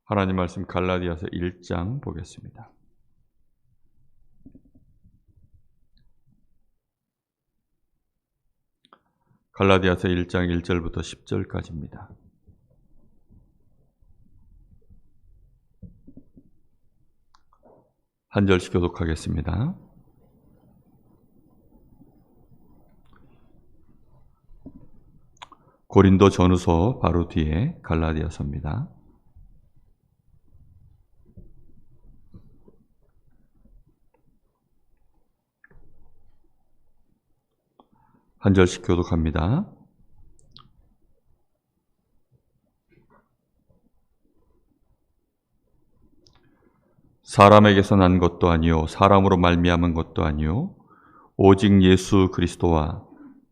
하나님 말씀 갈라디아서 1장 보겠습니다. 갈라디아서 1장 1절부터 10절까지입니다. 한 절씩 교독하겠습니다. 고린도 전후서 바로 뒤에 갈라디아서입니다. 한 절씩 교독합니다. 사람에게서 난 것도 아니요 사람으로 말미암은 것도 아니요 오직 예수 그리스도와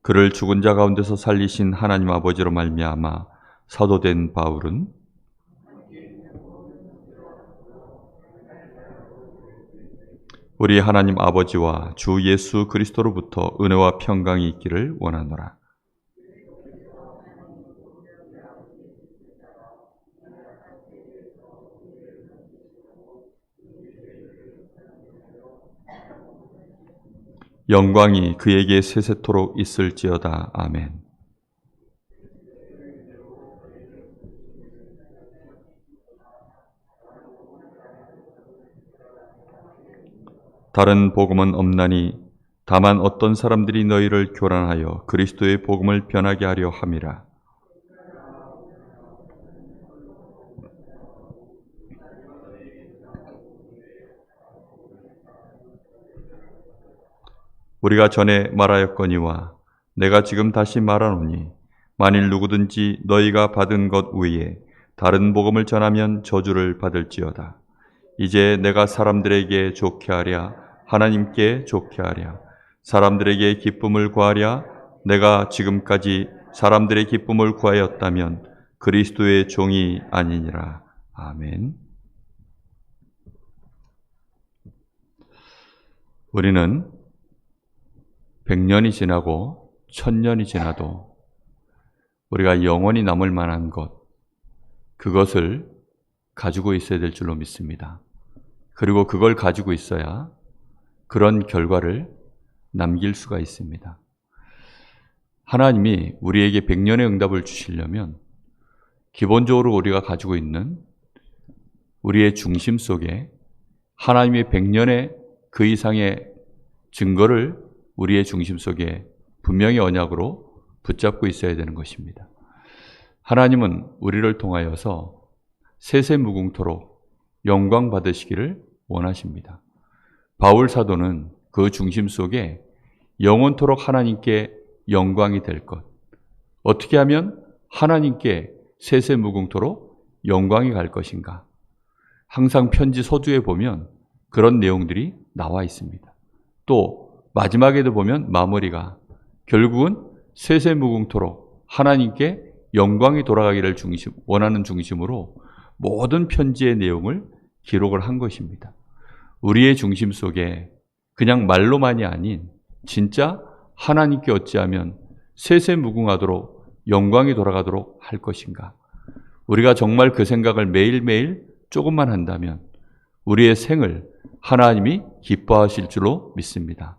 그를 죽은 자 가운데서 살리신 하나님 아버지로 말미암아 사도된 바울은 우리 하나님 아버지와 주 예수 그리스도로부터 은혜와 평강이 있기를 원하노라. 영광이 그에게 세세토록 있을지어다. 아멘. 다른 복음은 없나니 다만 어떤 사람들이 너희를 교란하여 그리스도의 복음을 변하게 하려 함이라. 우리가 전에 말하였거니와 내가 지금 다시 말하노니 만일 누구든지 너희가 받은 것 외에 다른 복음을 전하면 저주를 받을지어다. 이제 내가 사람들에게 좋게 하랴 하나님께 좋게 하랴 사람들에게 기쁨을 구하랴 내가 지금까지 사람들의 기쁨을 구하였다면 그리스도의 종이 아니니라. 아멘. 우리는 100년이 지나고 1000년이 지나도 우리가 영원히 남을 만한 것, 그것을 가지고 있어야 될 줄로 믿습니다. 그리고 그걸 가지고 있어야 그런 결과를 남길 수가 있습니다. 하나님이 우리에게 100년의 응답을 주시려면 기본적으로 우리가 가지고 있는 우리의 중심 속에 하나님의 100년의 그 이상의 증거를 우리의 중심 속에 분명히 언약으로 붙잡고 있어야 되는 것입니다. 하나님은 우리를 통하여서 세세무궁토록 영광 받으시기를 원하십니다. 바울 사도는 그 중심 속에 영원토록 하나님께 영광이 될 것, 어떻게 하면 하나님께 세세무궁토록 영광이 갈 것인가, 항상 편지 서두에 보면 그런 내용들이 나와 있습니다. 또 마지막에도 보면 마무리가 결국은 세세무궁토록 하나님께 영광이 돌아가기를 원하는 중심으로 모든 편지의 내용을 기록을 한 것입니다. 우리의 중심 속에 그냥 말로만이 아닌 진짜 하나님께 어찌하면 세세무궁하도록 영광이 돌아가도록 할 것인가. 우리가 정말 그 생각을 매일매일 조금만 한다면 우리의 생을 하나님이 기뻐하실 줄로 믿습니다.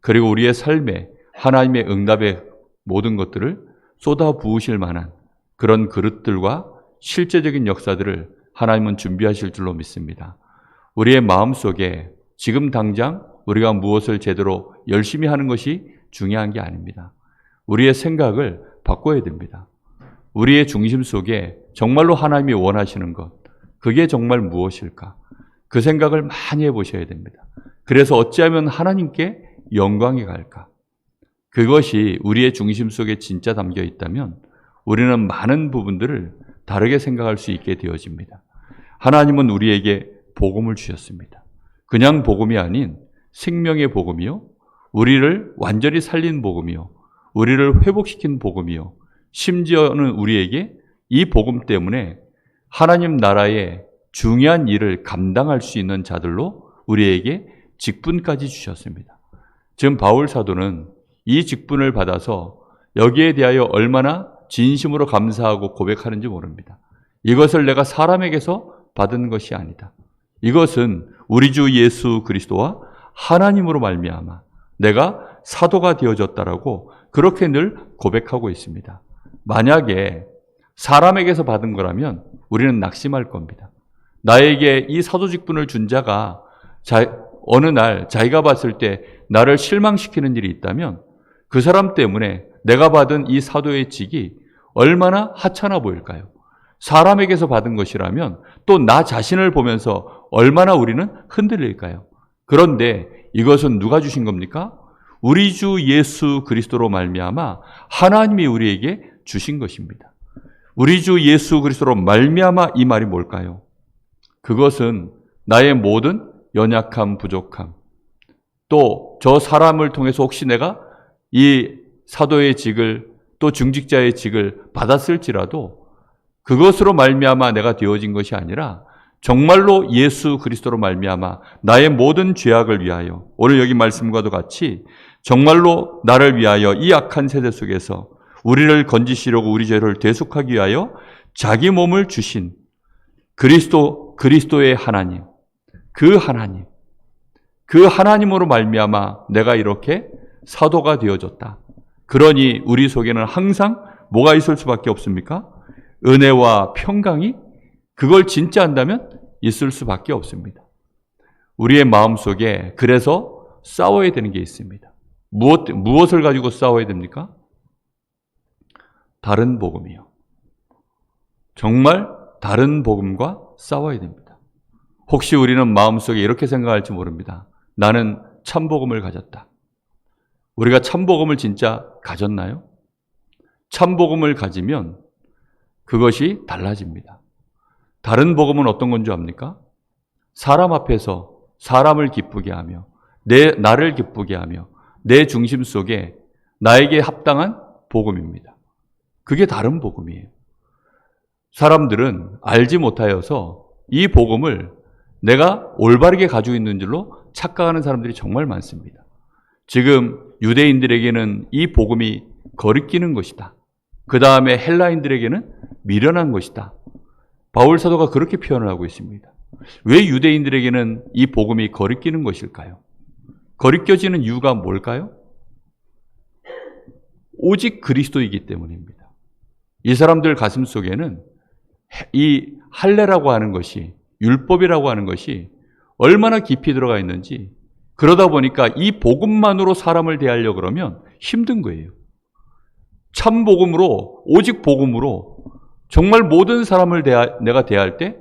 그리고 우리의 삶에 하나님의 응답의 모든 것들을 쏟아 부으실 만한 그런 그릇들과 실제적인 역사들을 하나님은 준비하실 줄로 믿습니다. 우리의 마음속에 지금 당장 우리가 무엇을 제대로 열심히 하는 것이 중요한 게 아닙니다. 우리의 생각을 바꿔야 됩니다. 우리의 중심 속에 정말로 하나님이 원하시는 것, 그게 정말 무엇일까? 그 생각을 많이 해보셔야 됩니다. 그래서 어찌하면 하나님께 영광이 갈까? 그것이 우리의 중심 속에 진짜 담겨 있다면 우리는 많은 부분들을 다르게 생각할 수 있게 되어집니다. 하나님은 우리에게 복음을 주셨습니다. 그냥 복음이 아닌 생명의 복음이요, 우리를 완전히 살린 복음이요, 우리를 회복시킨 복음이요, 심지어는 우리에게 이 복음 때문에 하나님 나라의 중요한 일을 감당할 수 있는 자들로 우리에게 직분까지 주셨습니다. 지금 바울 사도는 이 직분을 받아서 여기에 대하여 얼마나 진심으로 감사하고 고백하는지 모릅니다. 이것을 내가 사람에게서 받은 것이 아니다. 이것은 우리 주 예수 그리스도와 하나님으로 말미암아 내가 사도가 되어졌다라고 그렇게 늘 고백하고 있습니다. 만약에 사람에게서 받은 거라면 우리는 낙심할 겁니다. 나에게 이 사도 직분을 준 자가 어느 날 자기가 봤을 때 나를 실망시키는 일이 있다면 그 사람 때문에 내가 받은 이 사도의 직이 얼마나 하찮아 보일까요? 사람에게서 받은 것이라면 또 나 자신을 보면서 얼마나 우리는 흔들릴까요? 그런데 이것은 누가 주신 겁니까? 우리 주 예수 그리스도로 말미암아 하나님이 우리에게 주신 것입니다. 우리 주 예수 그리스도로 말미암아 이 말이 뭘까요? 그것은 나의 모든 연약함, 부족함, 또 저 사람을 통해서 혹시 내가 이 사도의 직을 또 중직자의 직을 받았을지라도 그것으로 말미암아 내가 되어진 것이 아니라 정말로 예수 그리스도로 말미암아 나의 모든 죄악을 위하여, 오늘 여기 말씀과도 같이 정말로 나를 위하여 이 악한 세대 속에서 우리를 건지시려고 우리 죄를 대속하기 위하여 자기 몸을 주신 그리스도의 하나님, 그 하나님으로 말미암아 내가 이렇게 사도가 되어졌다. 그러니 우리 속에는 항상 뭐가 있을 수밖에 없습니까? 은혜와 평강이 그걸 진짜 한다면 있을 수밖에 없습니다. 우리의 마음속에 그래서 싸워야 되는 게 있습니다. 무엇을 가지고 싸워야 됩니까? 다른 복음이요. 정말 다른 복음과 싸워야 됩니다. 혹시 우리는 마음속에 이렇게 생각할지 모릅니다. 나는 참복음을 가졌다. 우리가 참복음을 진짜 가졌나요? 참복음을 가지면 그것이 달라집니다. 다른 복음은 어떤 건 줄 압니까? 사람 앞에서 사람을 기쁘게 하며 나를 기쁘게 하며 내 중심 속에 나에게 합당한 복음입니다. 그게 다른 복음이에요. 사람들은 알지 못하여서 이 복음을 내가 올바르게 가지고 있는 줄로 착각하는 사람들이 정말 많습니다. 지금 유대인들에게는 이 복음이 거리끼는 것이다. 그 다음에 헬라인들에게는 미련한 것이다. 바울 사도가 그렇게 표현을 하고 있습니다. 왜 유대인들에게는 이 복음이 거리끼는 것일까요? 거리껴지는 이유가 뭘까요? 오직 그리스도이기 때문입니다. 이 사람들 가슴 속에는 이 할례라고 하는 것이, 율법이라고 하는 것이 얼마나 깊이 들어가 있는지, 그러다 보니까 이 복음만으로 사람을 대하려고 그러면 힘든 거예요. 참 복음으로, 오직 복음으로 정말 모든 사람을 내가 대할 때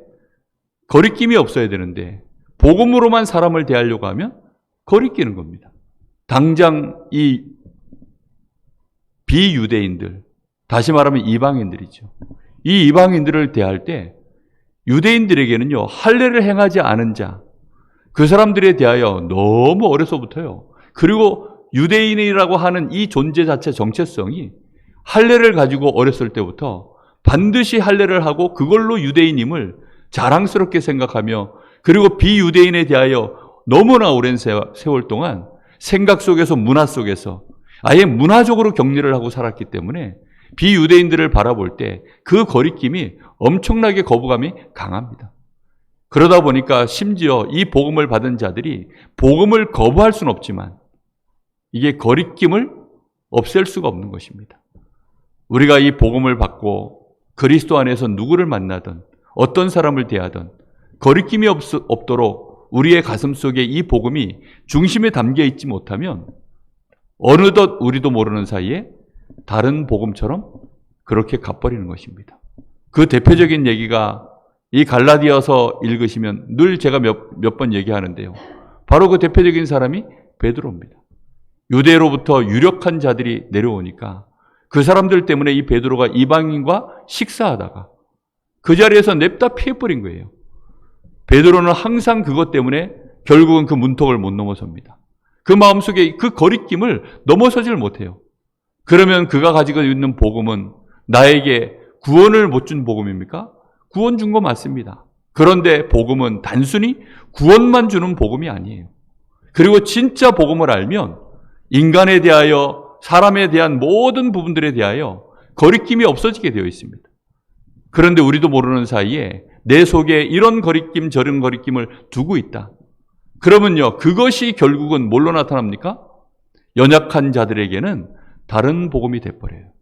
거리낌이 없어야 되는데 복음으로만 사람을 대하려고 하면 거리끼는 겁니다. 당장 이 비유대인들, 다시 말하면 이방인들이죠. 이 이방인들을 대할 때 유대인들에게는요, 할례를 행하지 않은 자, 그 사람들에 대하여 너무 어려서부터요. 그리고 유대인이라고 하는 이 존재 자체 정체성이 할례를 가지고 어렸을 때부터 반드시 할례를 하고 그걸로 유대인임을 자랑스럽게 생각하며, 그리고 비유대인에 대하여 너무나 오랜 세월 동안 생각 속에서, 문화 속에서 아예 문화적으로 격리를 하고 살았기 때문에 비유대인들을 바라볼 때 그 거리낌이 엄청나게 거부감이 강합니다. 그러다 보니까 심지어 이 복음을 받은 자들이 복음을 거부할 수는 없지만 이게 거리낌을 없앨 수가 없는 것입니다. 우리가 이 복음을 받고 그리스도 안에서 누구를 만나든 어떤 사람을 대하든 거리낌이 없도록 우리의 가슴 속에 이 복음이 중심에 담겨 있지 못하면 어느덧 우리도 모르는 사이에 다른 복음처럼 그렇게 가버리는 것입니다. 그 대표적인 얘기가 이 갈라디아서 읽으시면 늘 제가 몇 번 얘기하는데요. 바로 그 대표적인 사람이 베드로입니다. 유대로부터 유력한 자들이 내려오니까 그 사람들 때문에 이 베드로가 이방인과 식사하다가 그 자리에서 냅다 피해버린 거예요. 베드로는 항상 그것 때문에 결국은 그 문턱을 못 넘어섭니다. 그 마음속에 그 거리낌을 넘어서질 못해요. 그러면 그가 가지고 있는 복음은 나에게 구원을 못 준 복음입니까? 구원 준 거 맞습니다. 그런데 복음은 단순히 구원만 주는 복음이 아니에요. 그리고 진짜 복음을 알면 인간에 대하여, 사람에 대한 모든 부분들에 대하여 거리낌이 없어지게 되어 있습니다. 그런데 우리도 모르는 사이에 내 속에 이런 거리낌 저런 거리낌을 두고 있다. 그러면요, 그것이 결국은 뭘로 나타납니까? 연약한 자들에게는 다른 복음이 돼버려요.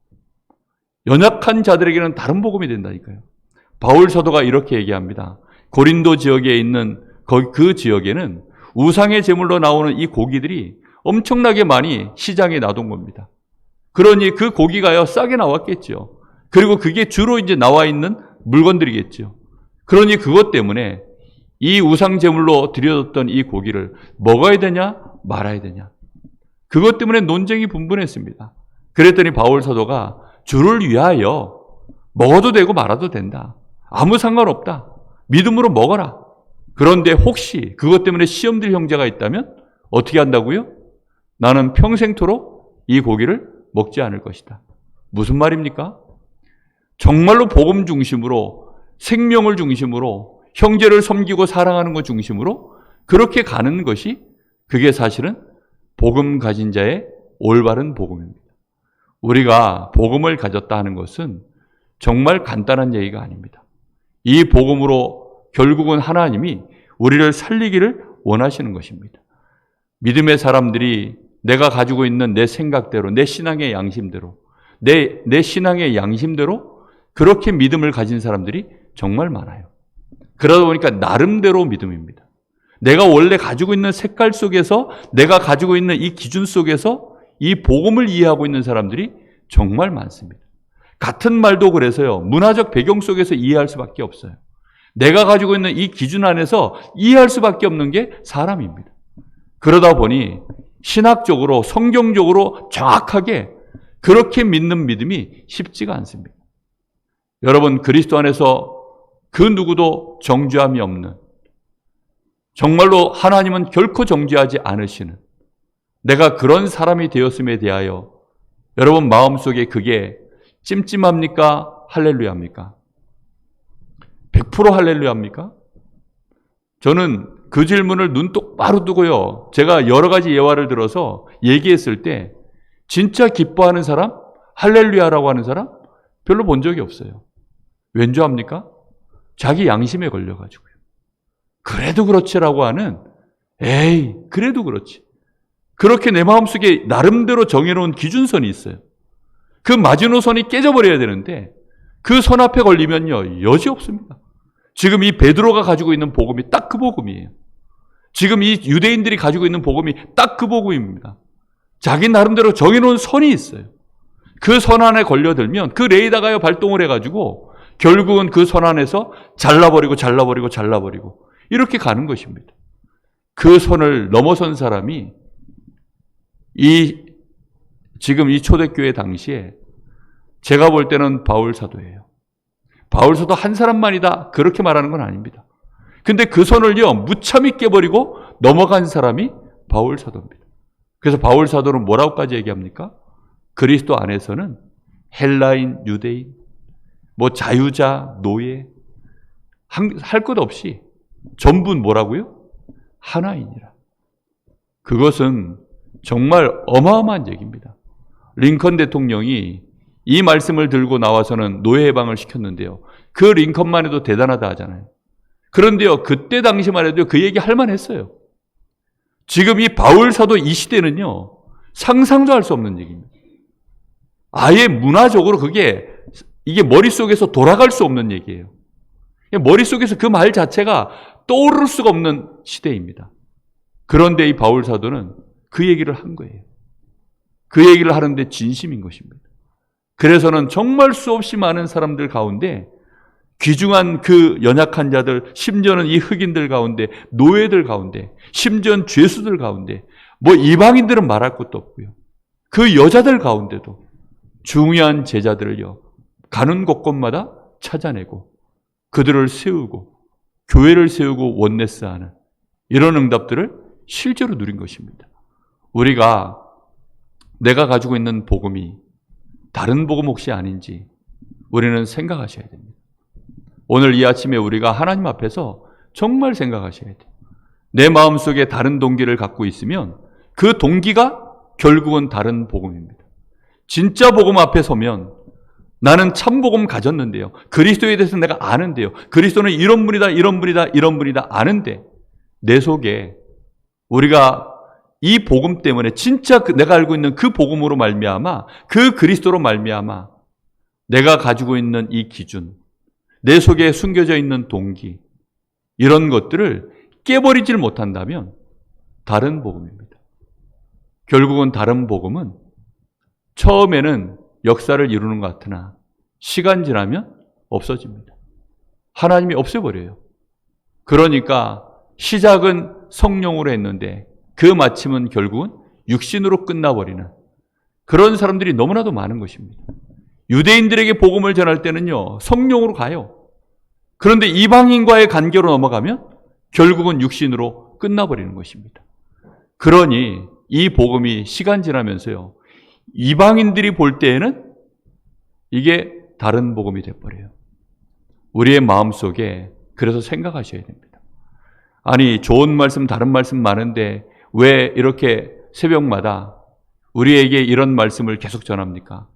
연약한 자들에게는 다른 복음이 된다니까요. 바울 사도가 이렇게 얘기합니다. 고린도 지역에 있는 그 지역에는 우상의 제물로 나오는 이 고기들이 엄청나게 많이 시장에 놔둔 겁니다. 그러니 그 고기가요, 싸게 나왔겠죠. 그리고 그게 주로 이제 나와 있는 물건들이겠죠. 그러니 그것 때문에 이 우상 제물로 드려졌던 이 고기를 먹어야 되냐 말아야 되냐, 그것 때문에 논쟁이 분분했습니다. 그랬더니 바울 사도가 주를 위하여 먹어도 되고 말아도 된다, 아무 상관없다, 믿음으로 먹어라. 그런데 혹시 그것 때문에 시험될 형제가 있다면 어떻게 한다고요? 나는 평생토록 이 고기를 먹지 않을 것이다. 무슨 말입니까? 정말로 복음 중심으로, 생명을 중심으로, 형제를 섬기고 사랑하는 것 중심으로 그렇게 가는 것이, 그게 사실은 복음 가진 자의 올바른 복음입니다. 우리가 복음을 가졌다 하는 것은 정말 간단한 얘기가 아닙니다. 이 복음으로 결국은 하나님이 우리를 살리기를 원하시는 것입니다. 믿음의 사람들이 내가 가지고 있는 내 생각대로, 내 신앙의 양심대로, 내 신앙의 양심대로 그렇게 믿음을 가진 사람들이 정말 많아요. 그러다 보니까 나름대로 믿음입니다. 내가 원래 가지고 있는 색깔 속에서, 내가 가지고 있는 이 기준 속에서 이 복음을 이해하고 있는 사람들이 정말 많습니다. 같은 말도 그래서요, 문화적 배경 속에서 이해할 수밖에 없어요. 내가 가지고 있는 이 기준 안에서 이해할 수밖에 없는 게 사람입니다. 그러다 보니 신학적으로, 성경적으로 정확하게 그렇게 믿는 믿음이 쉽지가 않습니다. 여러분, 그리스도 안에서 그 누구도 정죄함이 없는, 정말로 하나님은 결코 정죄하지 않으시는, 내가 그런 사람이 되었음에 대하여 여러분 마음속에 그게 찜찜합니까? 할렐루야입니까? 100% 할렐루야입니까? 저는 그 질문을 눈 똑바로 두고요, 제가 여러 가지 예화를 들어서 얘기했을 때 진짜 기뻐하는 사람, 할렐루야라고 하는 사람 별로 본 적이 없어요. 왠지 압니까? 자기 양심에 걸려가지고요. 그래도 그렇지라고 하는, 에이 그래도 그렇지, 그렇게 내 마음속에 나름대로 정해놓은 기준선이 있어요. 그 마지노선이 깨져버려야 되는데 그 선 앞에 걸리면요, 여지 없습니다. 지금 이 베드로가 가지고 있는 복음이 딱 그 복음이에요. 지금 이 유대인들이 가지고 있는 복음이 딱 그 복음입니다. 자기 나름대로 정해놓은 선이 있어요. 그 선 안에 걸려들면 그 레이더가요 발동을 해가지고 결국은 그 선 안에서 잘라버리고 이렇게 가는 것입니다. 그 선을 넘어선 사람이 지금 이 초대교회 당시에 제가 볼 때는 바울 사도예요. 바울 사도 한 사람만이다 그렇게 말하는 건 아닙니다. 근데 그 선을요 무참히 깨버리고 넘어간 사람이 바울 사도입니다. 그래서 바울 사도는 뭐라고까지 얘기합니까? 그리스도 안에서는 헬라인, 유대인, 자유자, 노예 할 것 없이 전부 뭐라고요? 하나이니라. 그것은 정말 어마어마한 얘기입니다. 링컨 대통령이 이 말씀을 들고 나와서는 노예 해방을 시켰는데요, 그 링컨만 해도 대단하다 하잖아요. 그런데요, 그때 당시만 해도 그 얘기 할 만했어요. 지금 이 바울 사도 이 시대는요, 상상도 할 수 없는 얘기입니다. 아예 문화적으로 이게 머릿속에서 돌아갈 수 없는 얘기예요. 머릿속에서 그 말 자체가 떠오를 수가 없는 시대입니다. 그런데 이 바울 사도는 그 얘기를 한 거예요. 그 얘기를 하는데 진심인 것입니다. 그래서는 정말 수없이 많은 사람들 가운데, 귀중한 그 연약한 자들, 심지어는 이 흑인들 가운데, 노예들 가운데, 심지어는 죄수들 가운데, 이방인들은 말할 것도 없고요, 그 여자들 가운데도 중요한 제자들을요 가는 곳곳마다 찾아내고 그들을 세우고 교회를 세우고 원네스하는 이런 응답들을 실제로 누린 것입니다. 내가 가지고 있는 복음이 다른 복음 혹시 아닌지 우리는 생각하셔야 됩니다. 오늘 이 아침에 우리가 하나님 앞에서 정말 생각하셔야 돼요. 내 마음속에 다른 동기를 갖고 있으면 그 동기가 결국은 다른 복음입니다. 진짜 복음 앞에 서면 나는 참복음 가졌는데요. 그리스도에 대해서 내가 아는데요. 그리스도는 이런 분이다, 이런 분이다, 이런 분이다 아는데 내 속에 우리가 이 복음 때문에 진짜 내가 알고 있는 그 복음으로 말미암아 그 그리스도로 말미암아 내가 가지고 있는 이 기준, 내 속에 숨겨져 있는 동기 이런 것들을 깨버리질 못한다면 다른 복음입니다. 결국은 다른 복음은 처음에는 역사를 이루는 것 같으나 시간 지나면 없어집니다. 하나님이 없애버려요. 그러니까 시작은 성령으로 했는데 그 마침은 결국은 육신으로 끝나버리는 그런 사람들이 너무나도 많은 것입니다. 유대인들에게 복음을 전할 때는요, 성령으로 가요. 그런데 이방인과의 관계로 넘어가면 결국은 육신으로 끝나버리는 것입니다. 그러니 이 복음이 시간 지나면서요, 이방인들이 볼 때에는 이게 다른 복음이 돼버려요. 우리의 마음속에 그래서 생각하셔야 됩니다. 아니, 좋은 말씀, 다른 말씀 많은데 왜 이렇게 새벽마다 우리에게 이런 말씀을 계속 전합니까?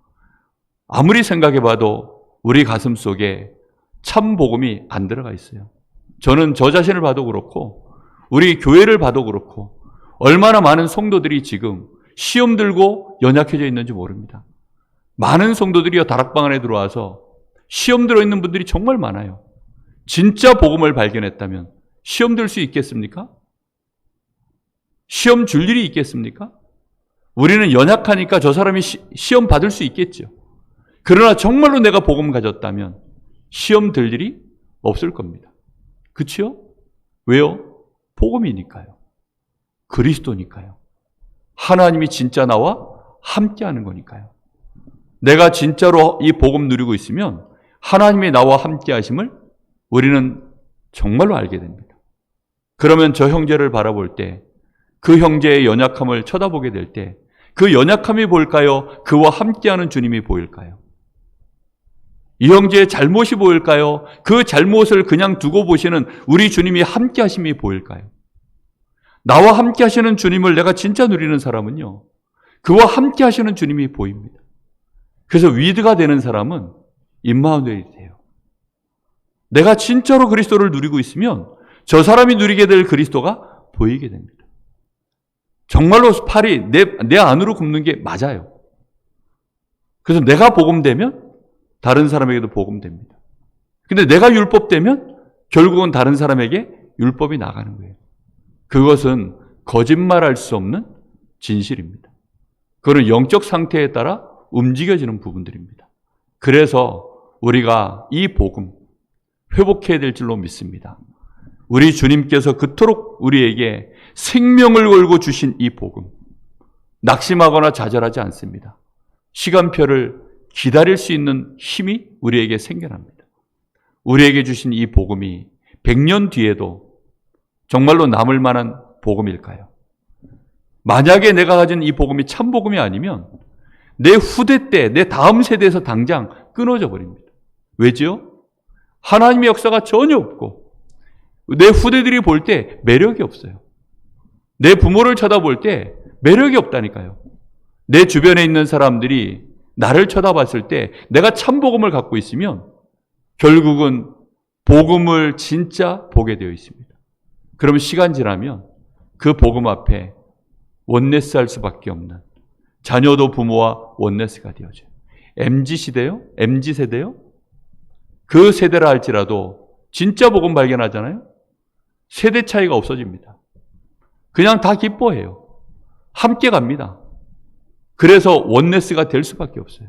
아무리 생각해봐도 우리 가슴 속에 참 복음이 안 들어가 있어요. 저는 저 자신을 봐도 그렇고 우리 교회를 봐도 그렇고 얼마나 많은 성도들이 지금 시험 들고 연약해져 있는지 모릅니다. 많은 성도들이 다락방 안에 들어와서 시험 들어있는 분들이 정말 많아요. 진짜 복음을 발견했다면 시험 들 수 있겠습니까? 시험 줄 일이 있겠습니까? 우리는 연약하니까 저 사람이 시험 받을 수 있겠죠. 그러나 정말로 내가 복음 가졌다면 시험 들 일이 없을 겁니다. 그치요? 왜요? 복음이니까요. 그리스도니까요. 하나님이 진짜 나와 함께하는 거니까요. 내가 진짜로 이 복음 누리고 있으면 하나님이 나와 함께하심을 우리는 정말로 알게 됩니다. 그러면 저 형제를 바라볼 때 그 형제의 연약함을 쳐다보게 될 때 그 연약함이 보일까요? 그와 함께하는 주님이 보일까요? 이 형제의 잘못이 보일까요? 그 잘못을 그냥 두고 보시는 우리 주님이 함께하심이 보일까요? 나와 함께하시는 주님을 내가 진짜 누리는 사람은요, 그와 함께하시는 주님이 보입니다. 그래서 위드가 되는 사람은 임마누엘이 돼요. 내가 진짜로 그리스도를 누리고 있으면 저 사람이 누리게 될 그리스도가 보이게 됩니다. 정말로 팔이 내 안으로 굽는 게 맞아요. 그래서 내가 복음되면 다른 사람에게도 복음됩니다. 근데 내가 율법되면 결국은 다른 사람에게 율법이 나가는 거예요. 그것은 거짓말할 수 없는 진실입니다. 그건 영적 상태에 따라 움직여지는 부분들입니다. 그래서 우리가 이 복음 회복해야 될 줄로 믿습니다. 우리 주님께서 그토록 우리에게 생명을 걸고 주신 이 복음, 낙심하거나 좌절하지 않습니다. 시간표를 기다릴 수 있는 힘이 우리에게 생겨납니다. 우리에게 주신 이 복음이 100년 뒤에도 정말로 남을 만한 복음일까요? 만약에 내가 가진 이 복음이 참 복음이 아니면 내 후대 때, 내 다음 세대에서 당장 끊어져 버립니다. 왜지요? 하나님의 역사가 전혀 없고 내 후대들이 볼 때 매력이 없어요. 내 부모를 쳐다볼 때 매력이 없다니까요. 내 주변에 있는 사람들이 나를 쳐다봤을 때 내가 참 복음을 갖고 있으면 결국은 복음을 진짜 보게 되어 있습니다. 그러면 시간 지나면 그 복음 앞에 원네스 할 수밖에 없는, 자녀도 부모와 원네스가 되어져요. MZ시대요? MZ세대요? 그 세대라 할지라도 진짜 복음 발견하잖아요? 세대 차이가 없어집니다. 그냥 다 기뻐해요. 함께 갑니다. 그래서 원네스가 될 수밖에 없어요.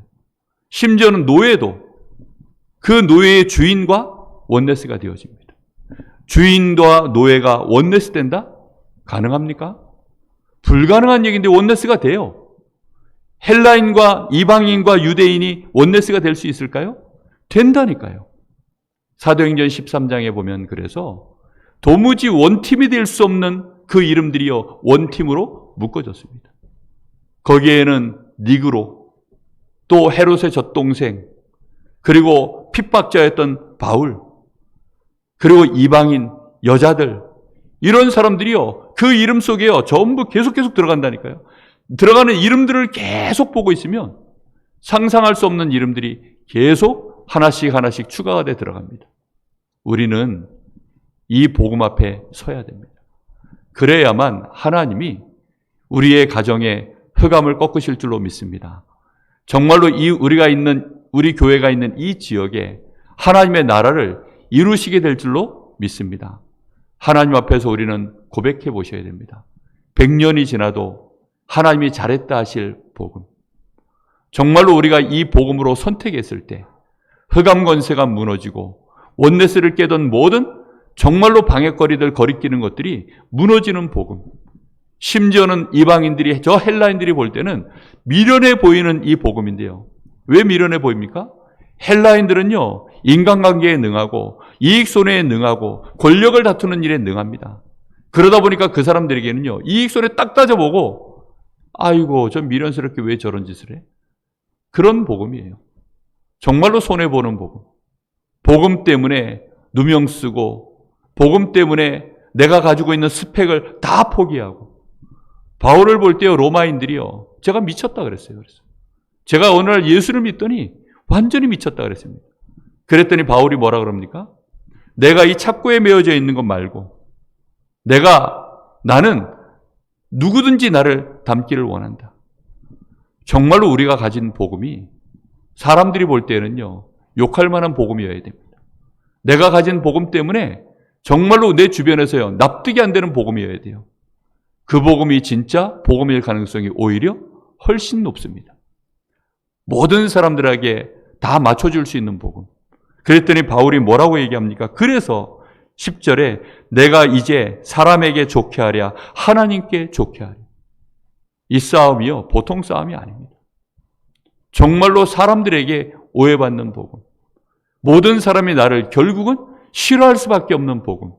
심지어는 노예도 그 노예의 주인과 원네스가 되어집니다. 주인과 노예가 원네스 된다? 가능합니까? 불가능한 얘기인데 원네스가 돼요. 헬라인과 이방인과 유대인이 원네스가 될 수 있을까요? 된다니까요. 사도행전 13장에 보면 그래서 도무지 원팀이 될 수 없는 그 이름들이요 원팀으로 묶어졌습니다. 거기에는 니그로, 또 헤롯의 젖동생, 그리고 핍박자였던 바울, 그리고 이방인, 여자들, 이런 사람들이요 그 이름 속에요 전부 계속 들어간다니까요. 들어가는 이름들을 계속 보고 있으면 상상할 수 없는 이름들이 계속 하나씩 추가가 돼 들어갑니다. 우리는 이 복음 앞에 서야 됩니다. 그래야만 하나님이 우리의 가정에 흑암을 꺾으실 줄로 믿습니다. 정말로 우리 교회가 있는 이 지역에 하나님의 나라를 이루시게 될 줄로 믿습니다. 하나님 앞에서 우리는 고백해 보셔야 됩니다. 100년이 지나도 하나님이 잘했다 하실 복음. 정말로 우리가 이 복음으로 선택했을 때 흑암 권세가 무너지고 원네스를 깨던 모든 정말로 방해거리들 거리끼는 것들이 무너지는 복음. 심지어는 이방인들이, 저 헬라인들이 볼 때는 미련해 보이는 이 복음인데요. 왜 미련해 보입니까? 헬라인들은요, 인간관계에 능하고 이익손해에 능하고 권력을 다투는 일에 능합니다. 그러다 보니까 그 사람들에게는요, 이익손해 딱 따져보고 아이고 저 미련스럽게 왜 저런 짓을 해? 그런 복음이에요. 정말로 손해보는 복음. 복음 때문에 누명 쓰고 복음 때문에 내가 가지고 있는 스펙을 다 포기하고. 바울을 볼 때요, 로마인들이요, 제가 미쳤다 그랬어요. 제가 어느 날 예수를 믿더니 완전히 미쳤다 그랬습니다. 그랬더니 바울이 뭐라 그럽니까? 내가 이 착고에 매어져 있는 것 말고 나는 누구든지 나를 닮기를 원한다. 정말로 우리가 가진 복음이 사람들이 볼 때는요, 욕할 만한 복음이어야 됩니다. 내가 가진 복음 때문에 정말로 내 주변에서요, 납득이 안 되는 복음이어야 돼요. 그 복음이 진짜 복음일 가능성이 오히려 훨씬 높습니다. 모든 사람들에게 다 맞춰줄 수 있는 복음. 그랬더니 바울이 뭐라고 얘기합니까? 그래서 10절에 내가 이제 사람에게 좋게 하랴 하나님께 좋게 하랴. 이 싸움이요, 보통 싸움이 아닙니다. 정말로 사람들에게 오해받는 복음. 모든 사람이 나를 결국은 싫어할 수밖에 없는 복음.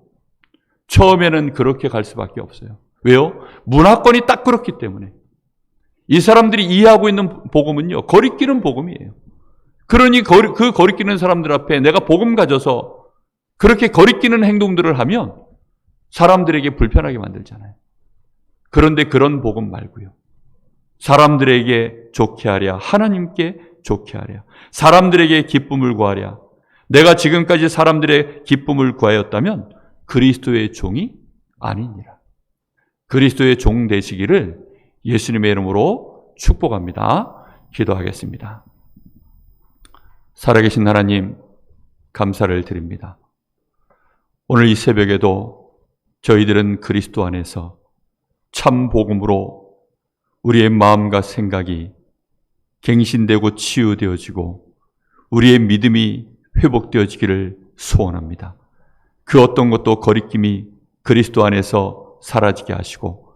처음에는 그렇게 갈 수밖에 없어요. 왜요? 문화권이 딱 그렇기 때문에. 이 사람들이 이해하고 있는 복음은요, 거리끼는 복음이에요. 그러니 그 거리끼는 사람들 앞에 내가 복음 가져서 그렇게 거리끼는 행동들을 하면 사람들에게 불편하게 만들잖아요. 그런데 그런 복음 말고요, 사람들에게 좋게 하랴 하나님께 좋게 하랴, 사람들에게 기쁨을 구하랴. 내가 지금까지 사람들의 기쁨을 구하였다면 그리스도의 종이 아니니라. 그리스도의 종 되시기를 예수님의 이름으로 축복합니다. 기도하겠습니다. 살아계신 하나님, 감사를 드립니다. 오늘 이 새벽에도 저희들은 그리스도 안에서 참 복음으로 우리의 마음과 생각이 갱신되고 치유되어지고 우리의 믿음이 회복되어지기를 소원합니다. 그 어떤 것도 거리낌이 그리스도 안에서 사라지게 하시고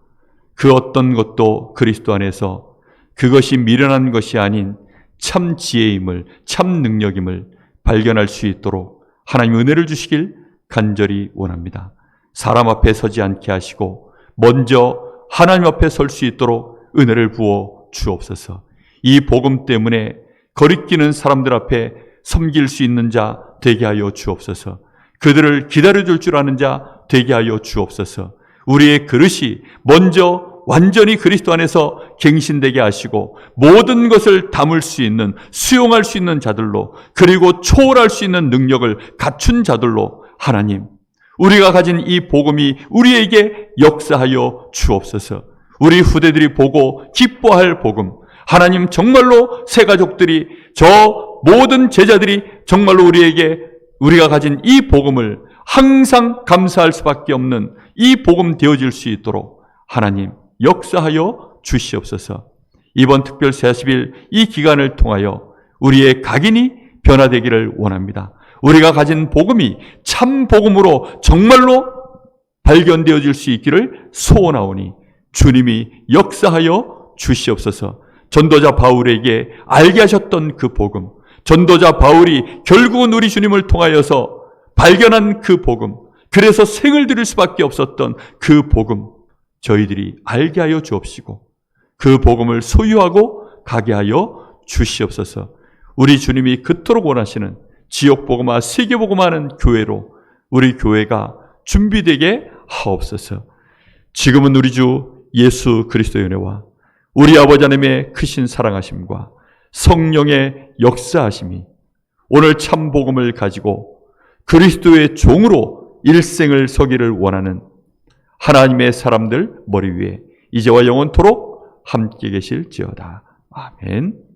그 어떤 것도 그리스도 안에서 그것이 미련한 것이 아닌 참 지혜임을, 참 능력임을 발견할 수 있도록 하나님 은혜를 주시길 간절히 원합니다. 사람 앞에 서지 않게 하시고 먼저 하나님 앞에 설 수 있도록 은혜를 부어 주옵소서. 이 복음 때문에 거리끼는 사람들 앞에 섬길 수 있는 자 되게 하여 주옵소서. 그들을 기다려줄 줄 아는 자 되게 하여 주옵소서. 우리의 그릇이 먼저 완전히 그리스도 안에서 갱신되게 하시고 모든 것을 담을 수 있는, 수용할 수 있는 자들로, 그리고 초월할 수 있는 능력을 갖춘 자들로 하나님, 우리가 가진 이 복음이 우리에게 역사하여 주옵소서. 우리 후대들이 보고 기뻐할 복음, 하나님 정말로 새 가족들이, 저 모든 제자들이 정말로 우리가 가진 이 복음을 항상 감사할 수밖에 없는 이 복음 되어질 수 있도록 하나님 역사하여 주시옵소서. 이번 특별 40일 이 기간을 통하여 우리의 각인이 변화되기를 원합니다. 우리가 가진 복음이 참 복음으로 정말로 발견되어질 수 있기를 소원하오니 주님이 역사하여 주시옵소서. 전도자 바울에게 알게 하셨던 그 복음, 전도자 바울이 결국은 우리 주님을 통하여서 발견한 그 복음, 그래서 생을 들일 수밖에 없었던 그 복음, 저희들이 알게 하여 주옵시고 그 복음을 소유하고 가게 하여 주시옵소서. 우리 주님이 그토록 원하시는 지역복음화, 세계복음화하는 교회로 우리 교회가 준비되게 하옵소서. 지금은 우리 주 예수 그리스도의 은혜와 우리 아버지 하나님의 크신 사랑하심과 성령의 역사하심이 오늘 참 복음을 가지고 그리스도의 종으로 일생을 서기를 원하는 하나님의 사람들 머리 위에 이제와 영원토록 함께 계실지어다. 아멘.